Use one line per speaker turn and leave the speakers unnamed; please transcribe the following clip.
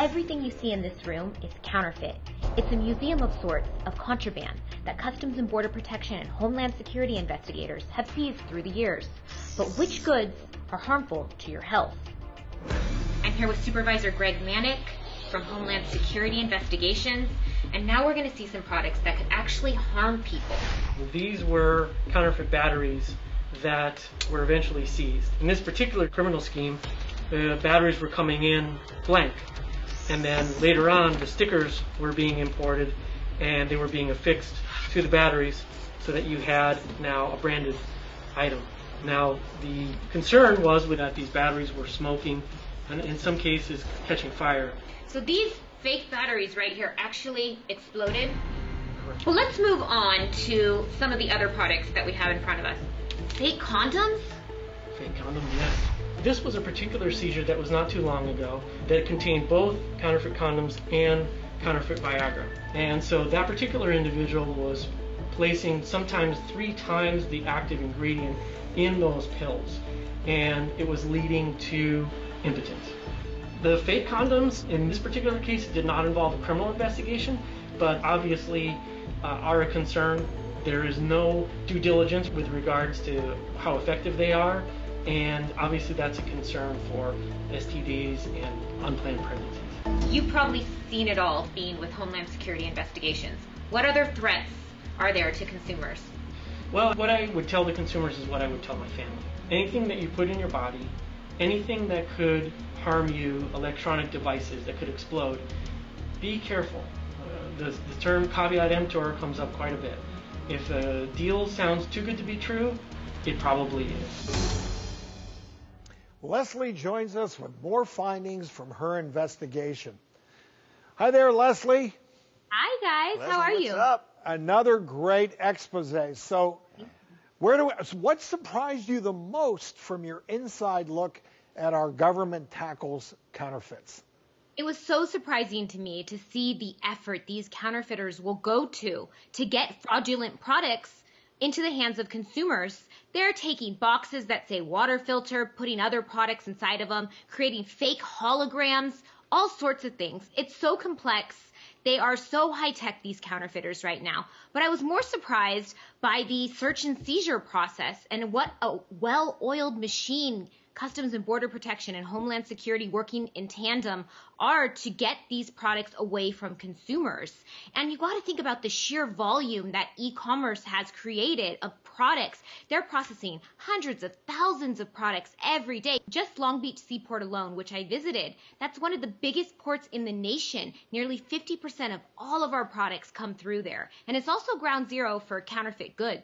Everything you see in this room is counterfeit. It's a museum of sorts of contraband that Customs and Border Protection and Homeland Security investigators have seized through the years. But which goods are harmful to your health? I'm here with Supervisor Greg Manack from Homeland Security Investigations, and now we're going to see some products that could actually harm people.
These were counterfeit batteries that were eventually seized. In this particular criminal scheme, the batteries were coming in blank, and then later on the stickers were being imported and they were being affixed to the batteries so that you had now a branded item. Now the concern was that these batteries were smoking and in some cases catching fire.
So these fake batteries right here actually exploded. Well, let's move on to some of the other products that we have in front of us. Fake condoms?
Fake condoms, yes. This was a particular seizure that was not too long ago that contained both counterfeit condoms and counterfeit Viagra. And so that particular individual was placing sometimes 3 times the active ingredient in those pills, and it was leading to impotence. The fake condoms in this particular case did not involve a criminal investigation, but obviously are a concern. There is no due diligence with regards to how effective they are, and obviously that's a concern for STDs and unplanned pregnancies.
You've probably seen it all being with Homeland Security Investigations. What other threats are there to consumers?
Well, what I would tell the consumers is what I would tell my family. Anything that you put in your body, anything that could harm you, electronic devices that could explode, be careful. The term caveat emptor comes up quite a bit. If a deal sounds too good to be true, it probably is.
Leslie joins us with more findings from her investigation. Hi there, Leslie.
Hi, guys.
Leslie,
how are you?
What's up? Another great expose. So, what surprised you the most from your inside look at our government tackles counterfeits?
It was so surprising to me to see the effort these counterfeiters will go to get fraudulent products into the hands of consumers. They're taking boxes that say water filter, putting other products inside of them, creating fake holograms, all sorts of things. It's so complex. They are so high-tech, these counterfeiters right now. But I was more surprised by the search and seizure process and what a well-oiled machine Customs and Border Protection and Homeland Security working in tandem are to get these products away from consumers. And you got to think about the sheer volume that e-commerce has created of products. They're processing hundreds of thousands of products every day. Just Long Beach Seaport alone, which I visited, that's one of the biggest ports in the nation. Nearly 50% of all of our products come through there. And it's also ground zero for counterfeit goods.